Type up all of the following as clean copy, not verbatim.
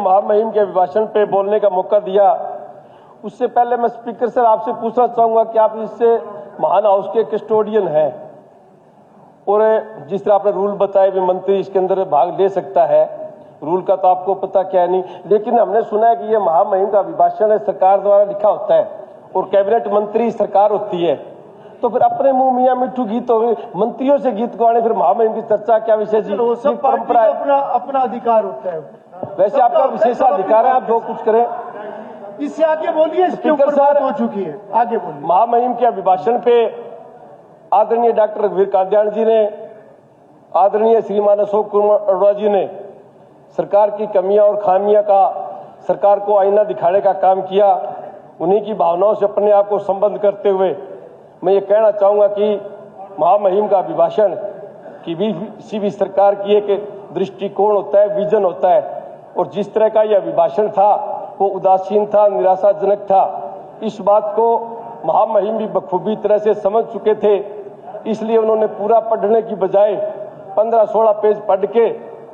महामहिम के अभिभाषण पे बोलने का मौका दिया, उससे पहले मैं स्पीकर सर आपसे पूछना चाहूंगा कि आप इससे महान हाउस के कस्टोडियन हैं और जिस तरह आपने रूल बताए भी मंत्री इसके अंदर भाग ले सकता है, रूल का तो आपको पता क्या नहीं, लेकिन हमने सुना है कि ये महामहिम का अभिभाषण है सरकार द्वारा लिखा होता है और कैबिनेट मंत्री सरकार होती है, तो फिर अपने मुंह मियां मिट्ठू गीत हो, मंत्रियों से गीत गवाने, फिर महामहिम की चर्चा क्या विषय जी? परंपरा अपना अधिकार होता है। वैसे आपका विशेषाधिकार है, आप जो कुछ करें। इससे आगे बोलिए, इसके ऊपर बात हो चुकी है, आगे बोलिए। महामहिम के अभिभाषण पे आदरणीय डॉक्टर रघुवीर कादियान जी ने, आदरणीय श्रीमान अशोक कुमार अरोड़ा जी ने सरकार की कमियां और खामियां का सरकार को आईना दिखाने का काम किया। उन्हीं की भावनाओं से अपने आप को संबद्ध करते हुए मैं ये कहना चाहूंगा कि महामहिम का अभिभाषण किसी भी सरकार की एक दृष्टिकोण होता है, विजन होता है, और जिस तरह का यह अभिभाषण था वो उदासीन था, निराशाजनक था। इस बात को महामहिम भी बखूबी तरह से समझ चुके थे, इसलिए उन्होंने पूरा पढ़ने की बजाय 15-16 पेज पढ़ के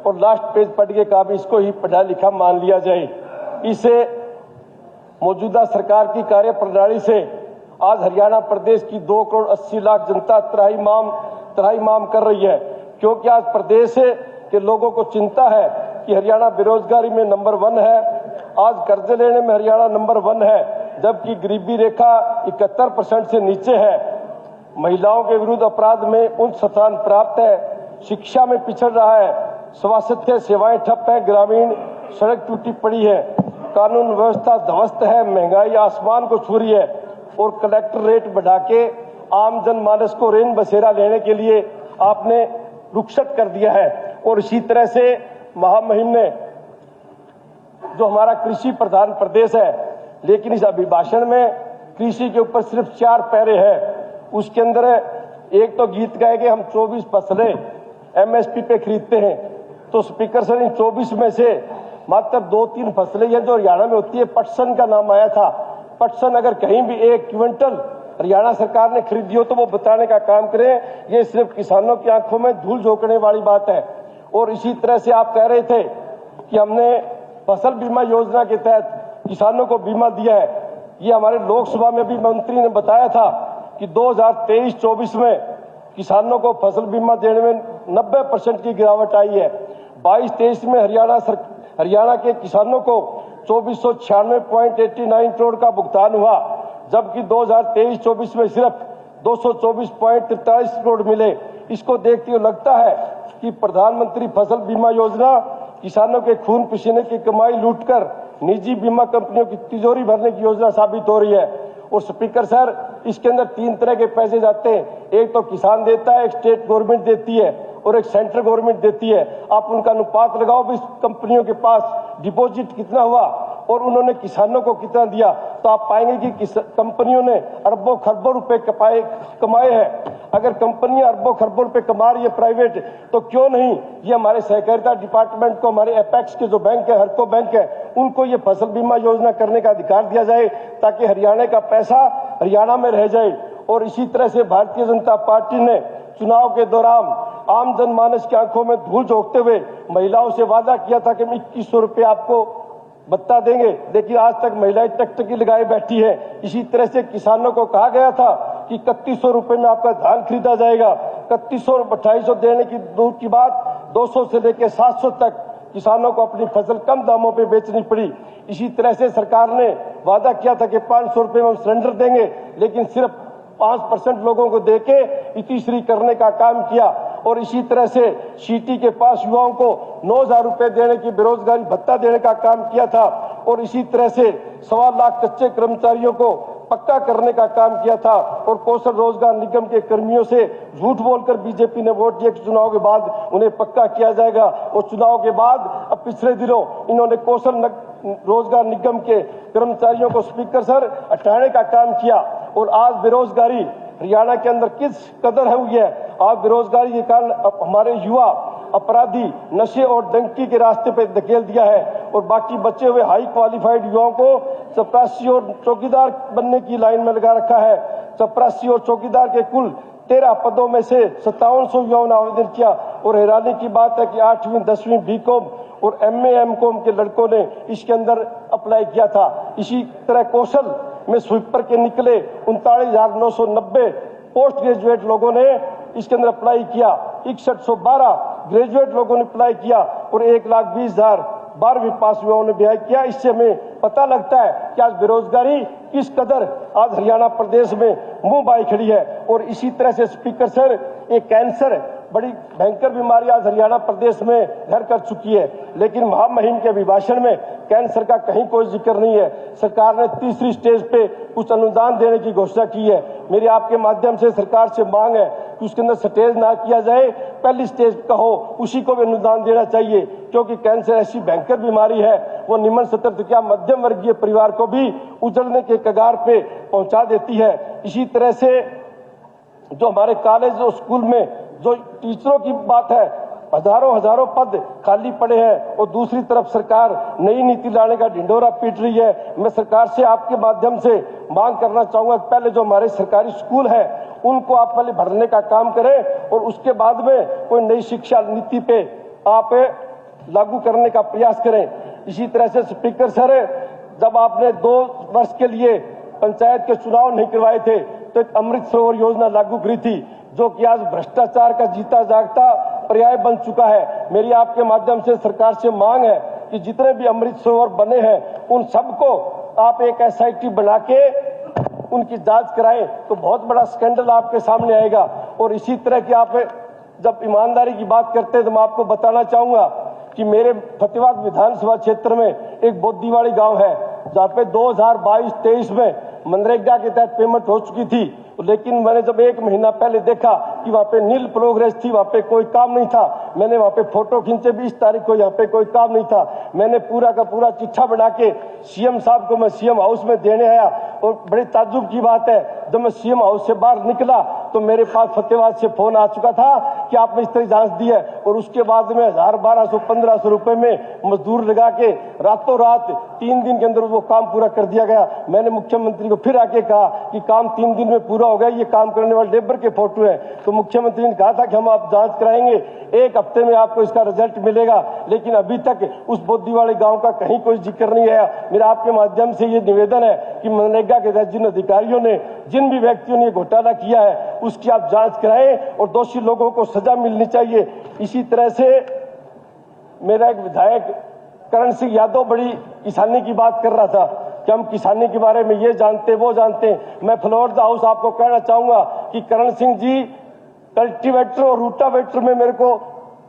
और लास्ट पेज पढ़ के कहा भी इसको ही पढ़ा लिखा मान लिया जाए। इसे मौजूदा सरकार की कार्यप्रणाली से आज हरियाणा प्रदेश की 2 करोड़ 80 लाख जनता त्राहिमाम कर रही है, क्योंकि आज प्रदेश के लोगों को चिंता है कि हरियाणा बेरोजगारी में नंबर 1 है, आज कर्जे लेने में हरियाणा नंबर 1 है, जबकि गरीबी रेखा 71% से नीचे है, महिलाओं के विरुद्ध अपराध में उच्च स्थान प्राप्त है, शिक्षा में पिछड़ रहा है, स्वास्थ्य सेवाएं ठप है, ग्रामीण सड़क टूटी पड़ी है, कानून व्यवस्था ध्वस्त है, महंगाई आसमान को छू रही है और कलेक्टर रेट बढ़ा के आम जनमानस को रेन बसेरा लेने के लिए आपने रुखसत कर दिया है। और इसी तरह से महामहिम ने, जो हमारा कृषि प्रधान प्रदेश है, लेकिन इस अभिभाषण में कृषि के ऊपर सिर्फ 4 पैरे हैं। उसके अंदर एक तो गीत गाए कि हम 24 फसलें एमएसपी पे खरीदते हैं, तो स्पीकर सर इन 24 में से मात्र 2-3 फसलें हैं जो हरियाणा में होती है। पटसन का नाम आया था, पटसन अगर कहीं भी 1 क्विंटल हरियाणा सरकार ने खरीदी हो तो वो बताने का काम करें। ये सिर्फ किसानों की आंखों में धूल झोंकने वाली बात है। और इसी तरह से आप कह रहे थे कि हमने फसल बीमा योजना के तहत किसानों को बीमा दिया है। ये हमारे लोकसभा में भी मंत्री ने बताया था कि 2023-24 में किसानों को फसल बीमा देने में 90% की गिरावट आई है। 22-23 में हरियाणा के किसानों को 2496.89 करोड़ का भुगतान हुआ, जबकि 2023-24 में सिर्फ 224.43 करोड़ मिले। इसको देखते हुए लगता है कि प्रधानमंत्री फसल बीमा योजना किसानों के खून पसीने की कमाई लूटकर निजी बीमा कंपनियों की तिजोरी भरने की योजना साबित हो रही है। और स्पीकर सर, इसके अंदर 3 तरह के पैसे जाते हैं, एक तो किसान देता है, एक स्टेट गवर्नमेंट देती है और एक सेंट्रल गवर्नमेंट देती है। आप उनका अनुपात लगाओ भी कंपनियों के पास डिपॉजिट कितना हुआ और उन्होंने किसानों को कितना दिया, तो आप पाएंगे कि कंपनियों ने अरबों खरबों रुपए कमाए हैं। अगर कंपनियां अरबों खरबों रुपए कमा रही है प्राइवेट, तो क्यों नहीं ये हमारे सहकारिता डिपार्टमेंट को, हमारे एपेक्स के जो बैंक है, हरको बैंक है, उनको ये फसल बीमा योजना करने का अधिकार दिया जाए, ताकि हरियाणा का पैसा हरियाणा में रह जाए। और इसी तरह से भारतीय जनता पार्टी ने चुनाव के दौरान आम जनमानस की आंखों में धूल झोंकते हुए महिलाओं से वादा किया था कि हम 2100 रुपये आपको भत्ता देंगे, लेकिन आज तक महिलाएं टकटकी लगाए बैठी है। इसी तरह से किसानों को कहा गया था कि 3100 रुपये में आपका धान खरीदा जाएगा, 3100 2800 देने की दूर की बात, 200 से लेकर 700 तक किसानों को अपनी फसल कम दामों पे बेचनी पड़ी। इसी तरह से सरकार ने वादा किया था कि 500 रुपये में हम सिलेंडर देंगे, लेकिन सिर्फ 5% लोगों को देके इतिश्री करने का काम किया। और इसी तरह से सीटी के पास युवाओं को 9000 रुपए देने की बेरोजगारी भत्ता देने का काम किया था। और इसी तरह से 1.25 लाख कच्चे कर्मचारियों को पक्का करने का काम किया था। और कौशल रोजगार निगम के कर्मियों से झूठ बोलकर बीजेपी ने वोट दिया कि चुनाव के बाद उन्हें पक्का किया जाएगा। और चुनाव के बाद अब पिछले दिनों इन्होंने कौशल रोजगार निगम के कर्मचारियों को स्पीकर सर हटाने का काम किया। और आज बेरोजगारी हरियाणा के अंदर किस कदर हुई है। आज बेरोजगारी के कारण हमारे युवा अपराधी नशे और डंकी के रास्ते पर धकेल दिया है और बाकी बचे हुए हाई क्वालिफाइड युवाओं को चपरासी और चौकीदार बनने की लाइन में लगा रखा है। चपरासी और चौकीदार के कुल 13 पदों में से 5700 युवाओं ने आवेदन किया और हैरानी की बात है कि 8वीं 10वीं बीकॉम और MA MCOM के लड़कों ने इसके अंदर अप्लाई किया था। इसी तरह कौशल में स्वीपर के निकले 39,990 पोस्ट ग्रेजुएट लोगों ने इसके अंदर अप्लाई किया। 6112 ग्रेजुएट लोगों ने अप्लाई किया और 1,20,000 12वीं पास युवाओं ने भी किया। इससे हमें पता लगता है कि आज बेरोजगारी किस कदर आज हरियाणा प्रदेश में मुंह बाई खड़ी है। और इसी तरह से स्पीकर सर, एक कैंसर बड़ी भयंकर बीमारी आज हरियाणा प्रदेश में घर कर चुकी है, लेकिन महामहिम के अभिभाषण में कैंसर का कहीं कोई जिक्र नहीं है। सरकार ने तीसरी स्टेज पे कुछ अनुदान देने की घोषणा की है। मेरी आपके माध्यम से सरकार से मांग है कि उसके अंदर स्टेज ना किया जाए, पहली स्टेज का हो उसी को भी अनुदान देना चाहिए, क्योंकि कैंसर ऐसी भयंकर बीमारी है वो निम्न स्तर तक क्या मध्यम वर्गीय परिवार को भी उजड़ने के कगार पे पहुंचा देती है। इसी तरह से जो हमारे कॉलेज और स्कूल में जो टीचरों की बात है, हजारों पद खाली पड़े हैं और दूसरी तरफ सरकार नई नीति लाने का ढिंढोरा पीट रही है। मैं सरकार से आपके माध्यम से मांग करना चाहूंगा, पहले जो हमारे सरकारी स्कूल है उनको आप पहले भरने का काम करें और उसके बाद में कोई नई शिक्षा नीति पे आप लागू करने का प्रयास करें। इसी तरह से स्पीकर सर, जब आपने 2 वर्ष के लिए पंचायत के चुनाव नहीं करवाए थे तो एक अमृत सरोवर योजना लागू करी थी, जो कि आज भ्रष्टाचार का जीता जागता पर्याय बन चुका है। मेरी आपके माध्यम से सरकार से मांग है कि जितने भी अमृत सरोवर बने हैं उन सबको आप एक SIT बना के उनकी जांच कराएं तो बहुत बड़ा स्कैंडल आपके सामने आएगा। और इसी तरह की आप जब ईमानदारी की बात करते हैं तो मैं आपको बताना चाहूंगा कि मेरे फतेहाबाद विधानसभा क्षेत्र में एक बोद्दीवाड़ी गांव है जहां पे 2022-23 में मनरेगा के तहत पेमेंट हो चुकी थी, लेकिन मैंने जब 1 महीना पहले देखा कि वहां पे नील प्रोग्रेस थी, वहां पे कोई काम नहीं था। मैंने वहां पे फोटो खींचे 20 तारीख को, यहाँ पे कोई काम नहीं था। मैंने पूरा का पूरा चिट्ठा बना के CM साहब को मैं CM हाउस में देने आया और बड़ी ताज्जुब की बात है, जब मैं CM हाउस से बाहर निकला तो मेरे पास फतेहाबाद से फोन आ चुका था कि आपने इस तरह जांच दी है। और उसके बाद में 1000, 1200, 1500 रुपए में मजदूर लगा के रातों रात 3 दिन के अंदर वो काम पूरा कर दिया गया। मैंने मुख्यमंत्री को फिर आके कहा कि काम 3 दिन में पूरा हो गया, ये काम करने वाले लेबर के फोटो है। तो मुख्यमंत्री ने कहा था कि हम आप जांच कराएंगे, 1 हफ्ते में आपको इसका रिजल्ट मिलेगा, लेकिन अभी तक उस बोद्दीवाड़ी गांव का कहीं कोई जिक्र नहीं आया। मेरा आपके माध्यम से ये निवेदन है कि मनरेगा के तहत जिन अधिकारियों ने, जिन भी व्यक्तियों ने घोटाला किया है उसकी आप जांच कराएं और दोषी लोगों को सजा मिलनी चाहिए। इसी तरह से मेरा एक विधायक करण सिंह यादव बड़ी किसानी की बात कर रहा था कि हम किसानी के बारे में ये जानते वो जानते। मैं फ्लोर द हाउस आपको कहना चाहूंगा कि करण सिंह जी कल्टीवेटर और रूटावेटर में मेरे को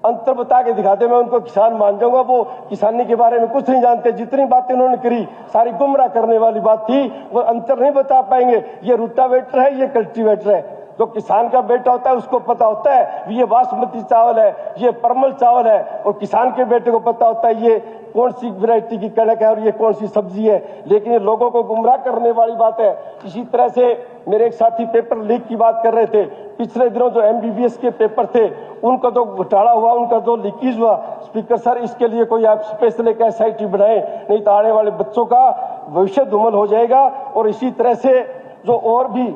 अंतर बता के दिखाते, मैं उनको किसान मान जाऊंगा। वो किसानी के बारे में कुछ नहीं जानते, जितनी बातें उन्होंने करी सारी गुमराह करने वाली बात थी, वो अंतर नहीं बता पाएंगे। ये रूटावेटर है, ये कल्टीवेटर है। जो किसान का बेटा होता है उसको पता होता है ये बासमती चावल है, ये परमल चावल है, और किसान के बेटे को पता होता है ये कौन सी वैरायटी की कणक है और ये कौन सी सब्जी है। लेकिन ये लोगों को गुमराह करने वाली बात है। इसी तरह से मेरे एक साथी पेपर लीक की बात कर रहे थे। पिछले दिनों जो MBBS के पेपर थे उनका जो घोटाला हुआ, उनका जो लीकेज हुआ, स्पीकर सर इसके लिए कोई आप स्पेशल एक SIT बनाए, नहीं तो आने वाले बच्चों का भविष्य धूमल हो जाएगा। और इसी तरह से जो और भी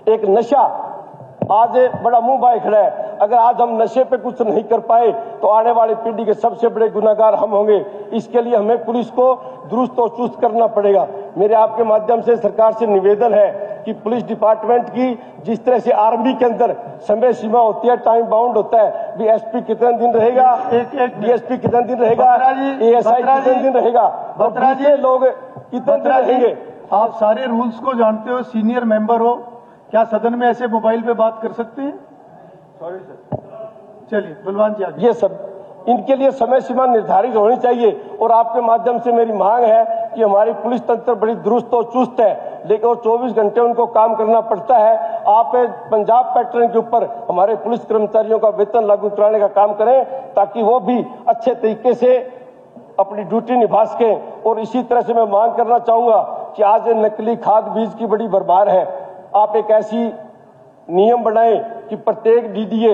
एक नशा आज बड़ा मुंह बाए खड़ा है। अगर आज हम नशे पे कुछ नहीं कर पाए तो आने वाली पीढ़ी के सबसे बड़े गुनाहगार हम होंगे। इसके लिए हमें पुलिस को दुरुस्त और चुस्त करना पड़ेगा। मेरे आपके माध्यम से सरकार से निवेदन है कि पुलिस डिपार्टमेंट की जिस तरह से आर्मी के अंदर समय सीमा होती है, टाइम बाउंड होता है, DSP कितने दिन रहेगा, DSP कितने दिन रहेगा, ASI कितने दिन रहेगा, दूसरे लोग कितने दिन रहेंगे। आप सारे रूल्स को जानते हो, सीनियर मेंबर हो, क्या सदन में ऐसे मोबाइल पे बात कर सकते हैं? Sorry sir. चलिए बलवान जी आगे। ये सब इनके लिए समय सीमा निर्धारित होनी चाहिए। और आपके माध्यम से मेरी मांग है कि हमारी पुलिस तंत्र बड़ी दुरुस्त और चुस्त है, लेकिन 24 घंटे उनको काम करना पड़ता है। आप पंजाब पैटर्न के ऊपर हमारे पुलिस कर्मचारियों का वेतन लागू कराने का काम करें ताकि वो भी अच्छे तरीके से अपनी ड्यूटी निभा सकें। और इसी तरह से मैं मांग करना चाहूंगा कि आज नकली खाद बीज की बड़ी भरमार है। आप एक ऐसी नियम बनाएं कि प्रत्येक डीडीए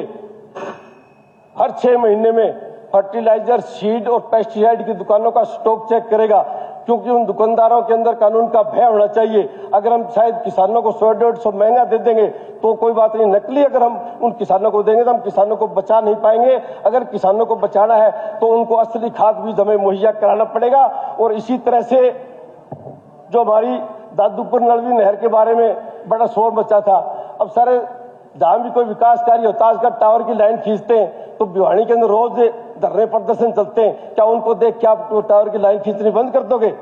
हर 6 महीने में फर्टिलाइजर, सीड और पेस्टिसाइड की दुकानों का स्टॉक चेक करेगा, क्योंकि उन दुकानदारों के अंदर कानून का भय होना चाहिए। अगर हम शायद किसानों को 100-150 महंगा दे देंगे तो कोई बात नहीं, नकली अगर हम उन किसानों को देंगे तो हम किसानों को बचा नहीं पाएंगे। अगर किसानों को बचाना है तो उनको असली खाद बीज हमें मुहैया कराना पड़ेगा। और इसी तरह से जो हमारी दादूपुर नलवी नहर के बारे में बड़ा शोर मचा था, अब सारे जहां भी कोई विकास कार्य होता है, उसका टावर की लाइन खींचते हैं तो भिवानी के अंदर रोज धरने प्रदर्शन चलते हैं। क्या उनको देख के आप टावर की लाइन खींचनी बंद कर दोगे?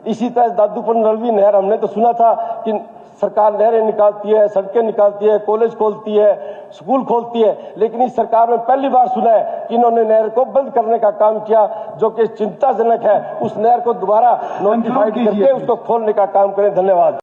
इसी तरह दादूपुर नलवी नहर, हमने तो सुना था कि सरकार नहरें निकालती है, सड़कें निकालती है, कॉलेज खोलती है, स्कूल खोलती है, लेकिन इस सरकार में पहली बार सुना है कि इन्होंने नहर को बंद करने का काम किया, जो कि चिंताजनक है। उस नहर को दोबारा नोटिफाइड करके उसको खोलने का काम करें। धन्यवाद।